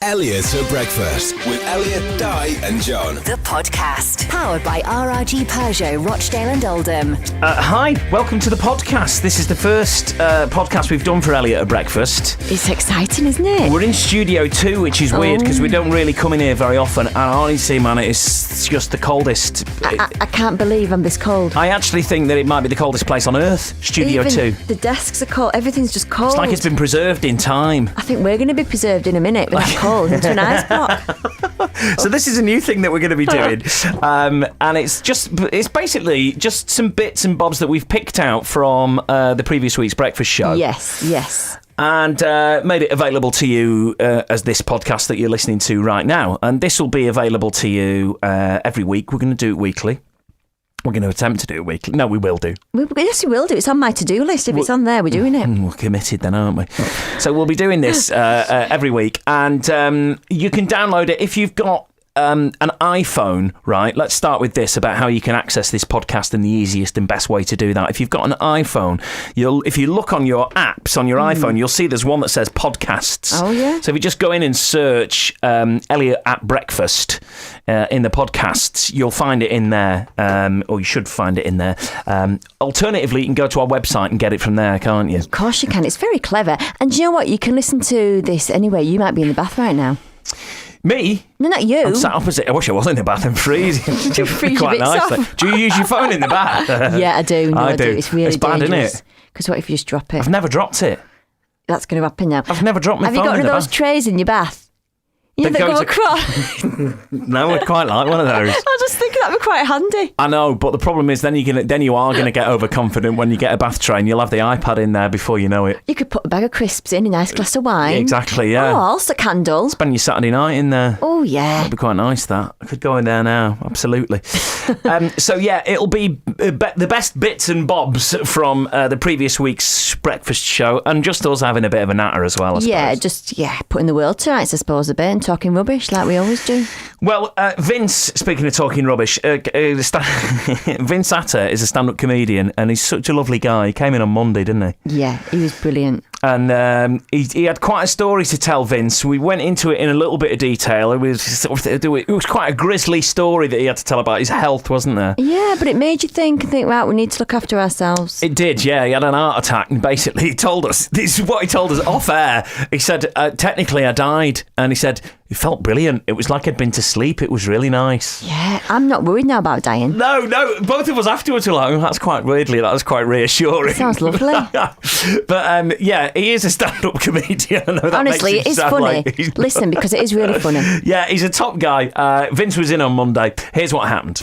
Elliot at Breakfast with Elliot, Di and John. The podcast. Powered by RRG Peugeot, Rochdale and Oldham. Hi, welcome to the podcast. This is the first podcast we've done for Elliot at Breakfast. It's exciting, isn't it? We're in Studio 2, which is weird because we don't really come in here very often. And honestly, man, it's just the coldest. I can't believe I'm this cold. I actually think that it might be the coldest place on Earth, Studio 2. The desks are cold. Everything's just cold. It's like it's been preserved in time. I think we're going to be preserved in a minute with that cold into an ice block. So this is a new thing that we're going to be doing, and it's basically just some bits and bobs that we've picked out from the previous week's breakfast show. Yes. And made it available to you as this podcast that you're listening to right now. And this will be available to you every week. We're going to do it weekly. We're going to attempt to do it weekly. No, we will do. Yes, we will do. It's on my to-do list. If it's on there, we're doing it. We're committed then, aren't we? So we'll be doing this every week. And you can download it if you've got an iPhone, right? Let's start with this about how you can access this podcast and the easiest and best way to do that. If you've got an iPhone, if you look on your apps on your iPhone, you'll see there's one that says podcasts. Oh, yeah. So if you just go in and search Elliot at Breakfast in the podcasts, you'll find it in there, or you should find it in there. Alternatively, you can go to our website and get it from there, can't you? Of course you can. It's very clever. And do you know what? You can listen to this anyway. You might be in the bath right now. Me? No, not you. I'm sat opposite. I wish I was in the bath and freezing. You freeze quite your bits nice. off. Do you use your phone in the bath? Yeah, I do. No, I do. It's really bad, isn't dangerous. it? Because what if you just drop it? I've never dropped it. That's going to happen now. I've never dropped my Have you phone got in one the of those bath. trays in your bath? You know, That that go goes across. No, I'd quite like one of those. I just think that'd be quite handy. I know, but the problem is then you are going to get overconfident when you get a bath tray and you'll have the iPad in there before you know it. You could put a bag of crisps in, a nice glass of wine. Exactly, yeah. Oh, also candles. Spend your Saturday night in there. Oh, yeah. That'd be quite nice, that. I could go in there now, absolutely. So, yeah, it'll be the best bits and bobs from the previous week's breakfast show and just us having a bit of a natter as well, I suppose. Putting the world to rights, I suppose, a bit and talking rubbish like we always do. Well, Vince, speaking of talking rubbish, Vince Atter is a stand-up comedian and he's such a lovely guy. He came in on Monday, didn't he? Yeah, he was brilliant. And he had quite a story to tell, Vince. We went into it in a little bit of detail. It was quite a grisly story that he had to tell about his health, wasn't there? Yeah, but it made you think, right, we need to look after ourselves. It did, yeah. He had an heart attack and basically he told us, this is what he told us off air. He said, technically I died. And he said, it felt brilliant. It was like I'd been to sleep. It was really nice. Yeah, I'm not worried now about dying. No, both of us afterwards were like, that's quite reassuring. Sounds lovely. But yeah, he is a stand-up comedian. I know that Honestly, makes it is sound funny. like Listen, because it is really funny. Yeah, he's a top guy. Vince was in on Monday. Here's what happened.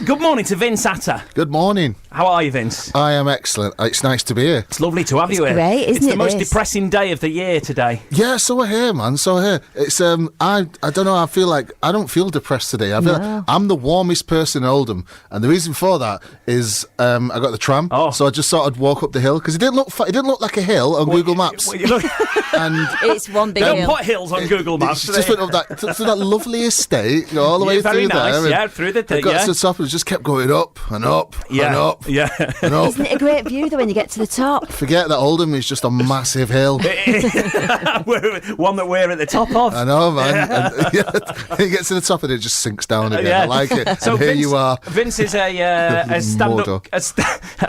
Good morning to Vince Atter. Good morning. How are you, Vince? I am excellent. It's nice to be here. It's lovely to have you here. Great, isn't it's it? the most This? depressing day of the year today. Yeah, so we're here, man. So we're here. It's I don't know. I feel like I don't feel depressed today. I feel like I'm the warmest person in Oldham, and the reason for that is I got the tram. Oh. So I just sort of walk up the hill because it didn't look like a hill on Google Maps. And It's one big Don't hill. put hills on Google Maps. just went up that lovely estate, all the way very through nice. there. Yeah, through the thing. I got Yeah. to the top and it just kept going up and up and up Yeah. and up. Isn't it a great view, though, when you get to the top? Forget that Oldham is just a massive hill. One that we're at the top of. I know, man. And, you get to the top and it just sinks down again. Yeah. I like it. So and here Vince, you are. Vince is a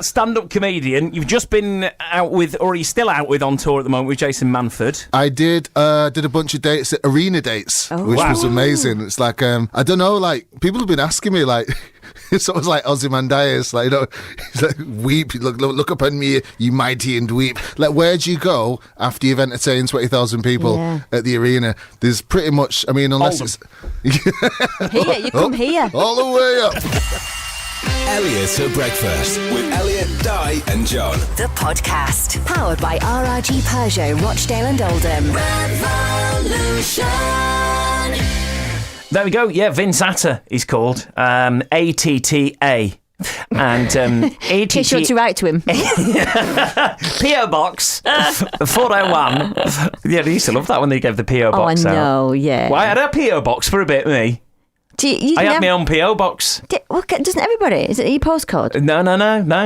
stand-up comedian. You've just been out with, or are you still out with on tour at the moment with Jason Manford? I did a bunch of dates, arena dates, which Wow. was amazing. It's like I don't know, like people have been asking me like. Someone's like Ozymandias, like, he's like, weep, look upon me, you mighty, and weep. Like, where do you go after you've entertained 20,000 people at the arena? There's pretty much, I mean, unless it's Here, you come here. all the way up. Elliot at Breakfast with Elliot, Di and John. The podcast. Powered by RRG Peugeot, Rochdale and Oldham. Revolution. There we go. Yeah, Vince Atter he's called. ATTA. And In case you want to write to him. P.O. Box 401. Yeah, they used to love that when they gave the P.O. Oh, I box out. know, yeah. Well, I had a P.O. box for a bit, me. I had my own P.O. box. Doesn't everybody? Is it your postcode? No.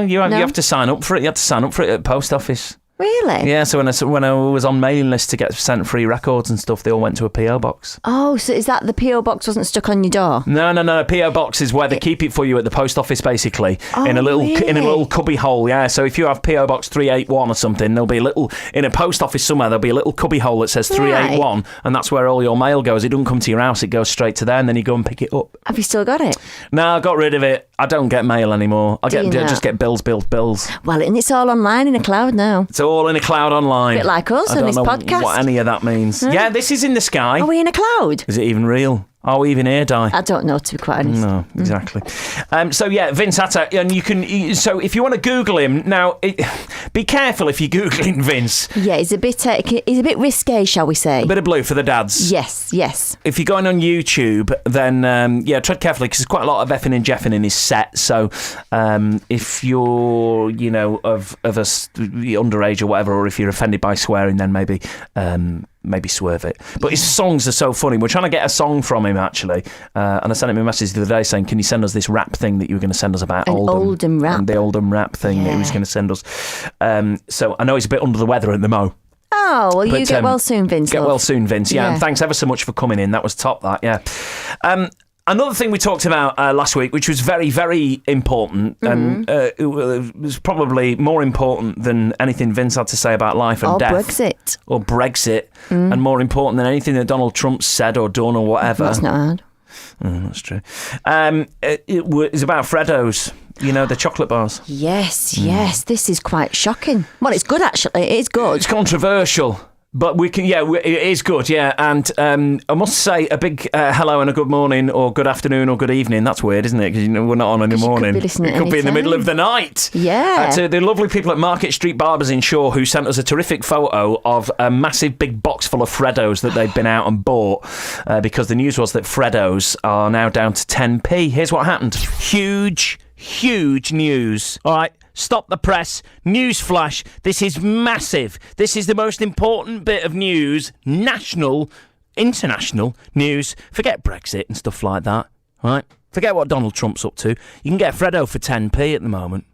You No? have to sign up for it. You have to sign up for it at the post office. Really? Yeah, so when I was on mailing lists to get sent free records and stuff, they all went to a PO box. Oh, so is that the PO box wasn't stuck on your door? No. PO box is where they keep it for you at the post office, basically, in a little cubby hole. Yeah, so if you have PO box 381 or something, there'll be a little in a post office somewhere. There'll be a little cubby hole that says 381, and that's where all your mail goes. It doesn't come to your house; it goes straight to there, and then you go and pick it up. Have you still got it? No, I got rid of it. I don't get mail anymore. I just get bills. Well, and it's all online in a cloud now. It's all in a cloud online. A bit like us on this podcast. What any of that means. Yeah, this is in the sky. Are we in a cloud? Is it even real? Are we even here, Di? I don't know, to be quite honest. No, exactly. So yeah, Vince Atta, and you can. So if you want to Google him now, be careful if you're googling Vince. Yeah, he's a bit risque, shall we say? A bit of blue for the dads. Yes. If you're going on YouTube, then tread carefully because there's quite a lot of effing and jeffing in his set. So if you're, of a underage or whatever, or if you're offended by swearing, then maybe swerve it. But his songs are so funny. We're trying to get a song from him, actually. And I sent him a message the other day saying, can you send us this rap thing that you were going to send us about Oldham rap. And the Oldham rap thing that he was going to send us. So I know he's a bit under the weather at the mo. Oh, well, you get well soon, Vince. Get well soon, Vince. Yeah, and thanks ever so much for coming in. That was top, that, yeah. Another thing we talked about last week, which was very, very important, and it was probably more important than anything Vince had to say about life and death. Or Brexit. And more important than anything that Donald Trump said or done or whatever. That's not hard. That's true. It was about Freddo's, the chocolate bars. Yes. This is quite shocking. Well, it's good, actually. It is good. It's controversial. But we can, it is good, yeah. And I must say a big hello and a good morning or good afternoon or good evening. That's weird, isn't it? Because we're not on in the morning. It could be in the middle of the night. Yeah. To the lovely people at Market Street Barbers in Shaw who sent us a terrific photo of a massive big box full of Freddos that they'd been out and bought because the news was that Freddos are now down to 10p. Here's what happened. Huge news. All right. Stop the press. News flash. This is massive. This is the most important bit of news. National, international news. Forget Brexit and stuff like that. Right? Forget what Donald Trump's up to. You can get Freddo for 10p at the moment.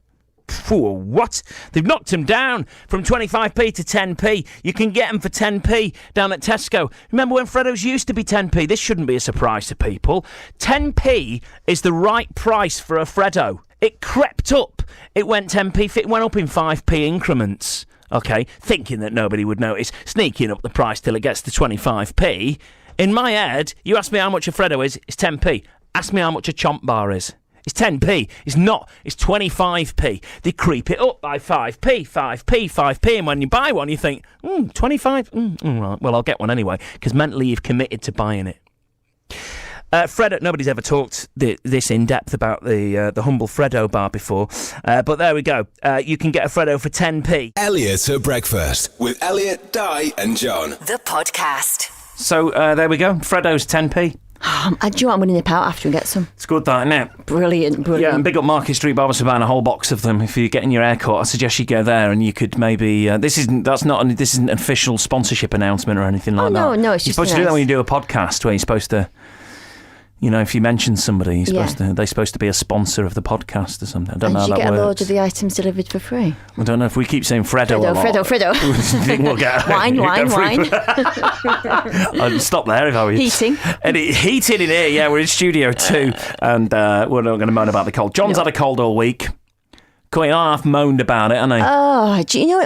What? They've knocked him down from 25p to 10p. You can get them for 10p down at Tesco. Remember when Freddo's used to be 10p? This shouldn't be a surprise to people. 10p is the right price for a Freddo. It crept up. It went 10p. It went up in 5p increments. Okay, thinking that nobody would notice. Sneaking up the price till it gets to 25p. In my head, you ask me how much a Freddo is, it's 10p. Ask me how much a Chomp Bar is. It's 10p. It's not. It's 25p. They creep it up by 5p. And when you buy one, you think, 25? Right. Well, I'll get one anyway, because mentally you've committed to buying it. Freddo, nobody's ever talked this in depth about the humble Freddo bar before, but there we go. You can get a Freddo for 10p. Elliot at breakfast with Elliot, Di and John. The podcast. So there we go. Freddo's 10p. Do you know what? I'm going to nip out after and get some. It's good, that, isn't it? Brilliant. Yeah, and big up Market Street Barbers for buying a whole box of them. If you're getting your hair cut, I suggest you go there and you could maybe... this isn't an official sponsorship announcement or anything like that. No, it's you're just supposed to do that when you do a podcast, where you're supposed to... if you mention somebody, they're supposed to be a sponsor of the podcast or something. I don't know how that works. And you get a load of the items delivered for free. I don't know if we keep saying Freddo a lot. Freddo. I think we'll get wine. I'd stop there if I were you. Heating. And heating in here, yeah, we're in Studio 2 and we're not going to moan about the cold. John's had a cold all week. Quite half moaned about it, hasn't he? Oh, do you know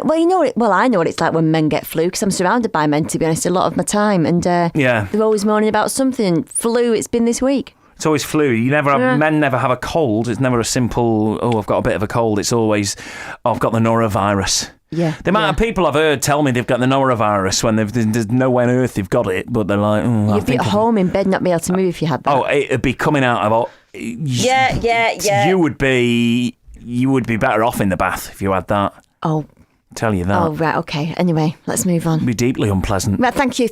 it? Well, I know what it's like when men get flu because I'm surrounded by men, to be honest, a lot of my time. And they're always moaning about something. Flu, it's been this week. It's always flu. You never have, men never have a cold. It's never a simple, I've got a bit of a cold. It's always, I've got the norovirus. Yeah. The amount of people I've heard tell me they've got the norovirus when there's no way on earth they've got it, but they're like, you'd be at home in bed, not be able to move if you had that. Oh, it'd be coming out of... Yeah. You would be better off in the bath if you had that. Oh. Tell you that. Oh, right, okay. Anyway, let's move on. It'd be deeply unpleasant. Right, thank you.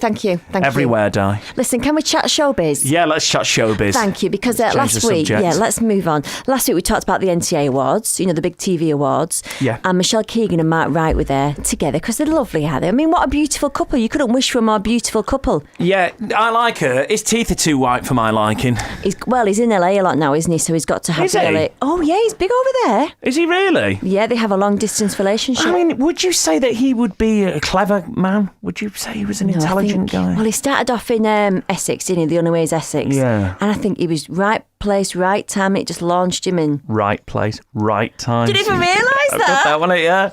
Everywhere, Di. Listen, can we chat showbiz? Yeah, let's chat showbiz. Thank you, because last week, let's move on. Last week we talked about the NTA Awards, the big TV awards. Yeah. And Michelle Keegan and Mark Wright were there together because they're lovely, are they? I mean, what a beautiful couple. You couldn't wish for a more beautiful couple. Yeah, I like her. His teeth are too white for my liking. He's in LA a lot now, isn't he? So he's got to have LA. Oh, yeah, he's big over there. Is he really? Yeah, they have a long distance relationship. I mean, Would you say that he would be a clever man? Would you say he was an intelligent guy? Well, he started off in Essex, didn't he? The Only Way is Essex. Yeah. And I think he was right place, right time. It just launched him in. Right place, right time. Didn't even realise that. That one, yeah.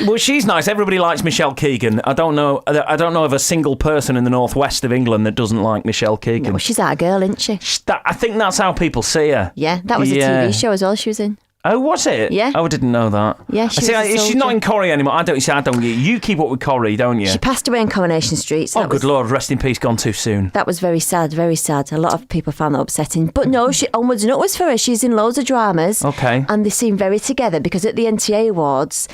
Well, she's nice. Everybody likes Michelle Keegan. I don't know of a single person in the northwest of England that doesn't like Michelle Keegan. Well, she's that girl, isn't she? I think that's how people see her. Yeah, that was a TV show as well she was in. Oh, was it? Yeah. Oh, I didn't know that. Yeah, she's not in Corrie anymore. I don't get you keep up with Corrie, don't you? She passed away in Coronation Street. So good Lord, rest in peace, gone too soon. That was very sad, very sad. A lot of people found that upsetting. But no, she onwards and upwards for her. She's in loads of dramas. Okay. And they seem very together because at the NTA Awards,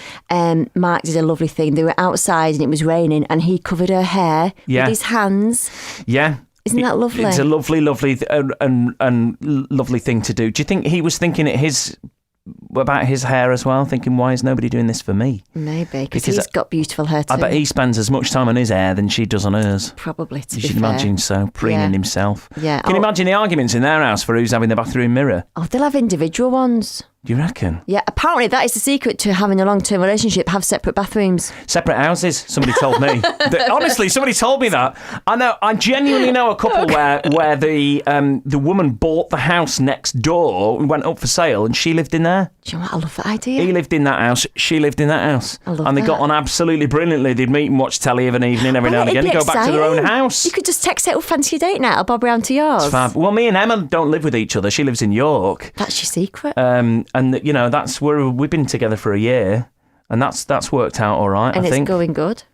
Mark did a lovely thing. They were outside and it was raining and he covered her hair with his hands. Yeah. Isn't that lovely? It's a lovely, lovely and lovely thing to do. Do you think he was thinking about his hair as well, thinking, why is nobody doing this for me? Maybe, because he's got beautiful hair too. I bet he spends as much time on his hair than she does on hers. Probably, to you be should fair. imagine so, preening himself. Yeah. Can you imagine the arguments in their house for who's having the bathroom mirror? Oh, they'll have individual ones. Do you reckon? Yeah, apparently that is the secret to having a long-term relationship, have separate bathrooms. Separate houses, somebody told me. Honestly, somebody told me that. I genuinely know a couple where the woman bought the house next door and went up for sale and she lived in there. Do you know what? I love that idea. He lived in that house, she lived in that house. I love and they that. got on absolutely brilliantly. They'd meet and watch telly of an evening every now and again and go back to their own house. You could just text it, fancy your date night, I'll bob round to yours. It's fab. Well, me and Emma don't live with each other. She lives in York. That's your secret. And, you know, that's where we've been together for a year. And that's worked out all right, and I think. It's going good?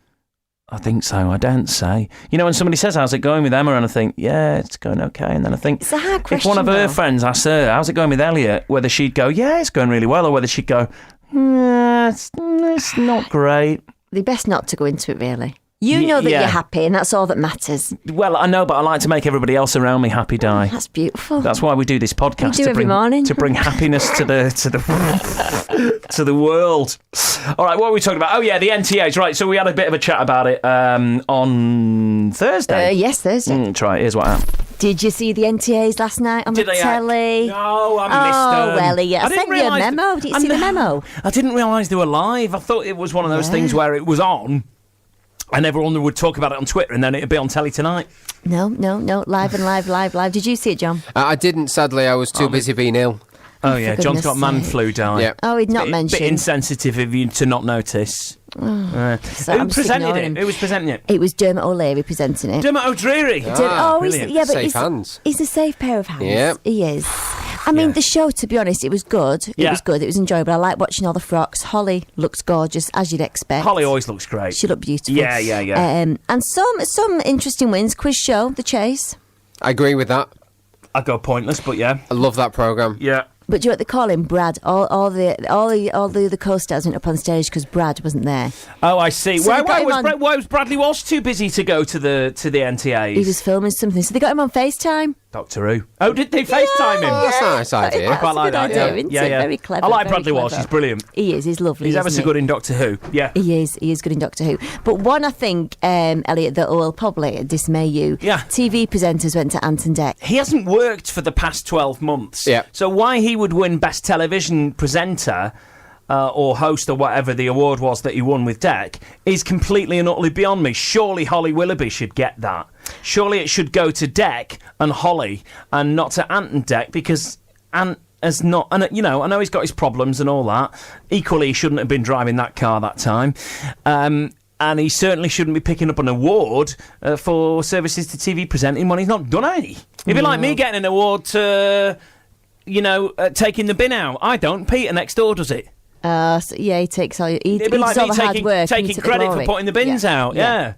I think so. I don't say. You know, when somebody says, how's it going with Emma? And I think, yeah, it's going okay. And then I think, it's a hard question, if one of her friends asked her, how's it going with Elliot? Whether she'd go, yeah, it's going really well. Or whether she'd go, it's not great. They're best not to go into it, really. You know that you're happy and that's all that matters. Well, I know, but I like to make everybody else around me happy, Di. That's beautiful. That's why we do this podcast. We do every morning. To bring happiness to the to the world. All right, what are we talking about? Oh, yeah, the NTAs. Right, so we had a bit of a chat about it on Thursday. Yes, Thursday. Try it. Here's what happened. Did you see the NTAs last night on the telly? No, I missed them. Oh, well, I sent you a memo. Did you see the memo? I didn't realise they were live. I thought it was one of those things where it was on and everyone would talk about it on Twitter and then it'd be on telly tonight. No. Live and live. Did you see it, John? I didn't, sadly. I was too busy being ill. Oh, yeah. John's got man flu, Di. Yeah. Oh, he'd not mentioned. Bit insensitive of you to not notice. So Who presented it? Who was presenting it? It was Dermot O'Leary presenting it. Dermot O'Leary. But safe hands. He's a safe pair of hands. Yeah. He is. I mean, the show, to be honest, it was good. It was good. It was enjoyable. I like watching all the frocks. Holly looks gorgeous, as you'd expect. Holly always looks great. She looked beautiful. Yeah. And some interesting wins. Quiz show, The Chase. I agree with that. I'd go pointless, but yeah. I love that programme. Yeah. But do you know what they call him? Brad. All the co-stars went up on stage because Brad wasn't there. Oh, I see. So Why was Bradley Walsh too busy to go to the NTAs? He was filming something, so they got him on FaceTime. Doctor Who. Oh, did they FaceTime him? Oh, that's a nice idea. I quite like that. Isn't it? Very clever. I like very Bradley Walsh. clever. He's brilliant. He is. He's lovely. He's ever so good in Doctor Who. Yeah. He is good in Doctor Who. But one, I think, Elliot, that will probably dismay you. Yeah. TV presenters went to Ant and Dec. He hasn't worked for the past 12 months. Yeah. So why he would win Best Television Presenter or host or whatever the award was that he won with Dec is completely and utterly beyond me. Surely Holly Willoughby should get that. Surely it should go to Dec and Holly and not to Ant and Dec because Ant has not... And, you know, I know he's got his problems and all that. Equally, he shouldn't have been driving that car that time. And he certainly shouldn't be picking up an award for services to TV presenting when he's not done any. It'd be like me getting an award to... taking the bin out. I don't. Peter next door does it. He takes all. It'd be like me taking credit for putting the bins out. Yeah.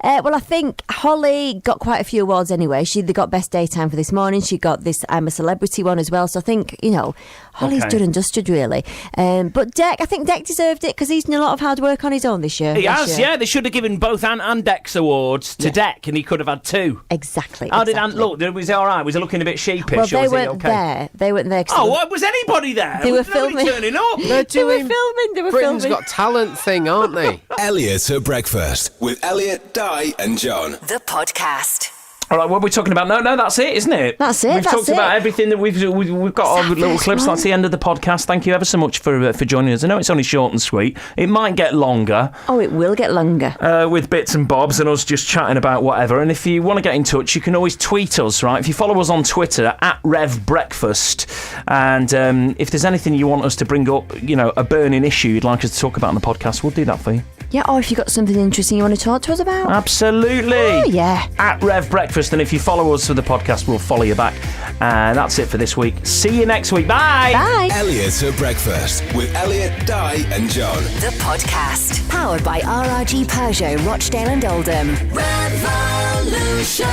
Well, I think Holly got quite a few awards anyway. They got Best Daytime for this morning. She got this I'm a Celebrity one as well. So I think Holly's done and dusted really. But Dec, I think Dec deserved it because he's done a lot of hard work on his own this year. He has. Yeah, they should have given both Ant and Dec's awards to Dec, and he could have had two. Exactly. How did Ant look? Was he all right? Was he looking a bit sheepish? Well, they weren't there. They weren't there. Was anybody there? They were filming. Turning up. They were filming. Britain's Got Talent thing, aren't they? Elliot at breakfast with Elliot, Di and John. The podcast. All right, what are we talking about? No, that's it, isn't it? That's it, We've that's talked it. about everything that we've got our little first clips. one. That's the end of the podcast. Thank you ever so much for joining us. I know it's only short and sweet. It might get longer Oh, it will get longer. with bits and bobs and us just chatting about whatever. And if you want to get in touch, you can always tweet us, right? If you follow us on Twitter, @RevBreakfast. And if there's anything you want us to bring up, a burning issue you'd like us to talk about on the podcast, we'll do that for you. Yeah, or if you've got something interesting you want to talk to us about. Absolutely. Oh, yeah. @RevBreakfast. And if you follow us for the podcast, we'll follow you back. And that's it for this week. See you next week. Bye. Bye. Elliot at Breakfast with Elliot, Di and John. The podcast. Powered by RRG Peugeot, Rochdale and Oldham. Revolution.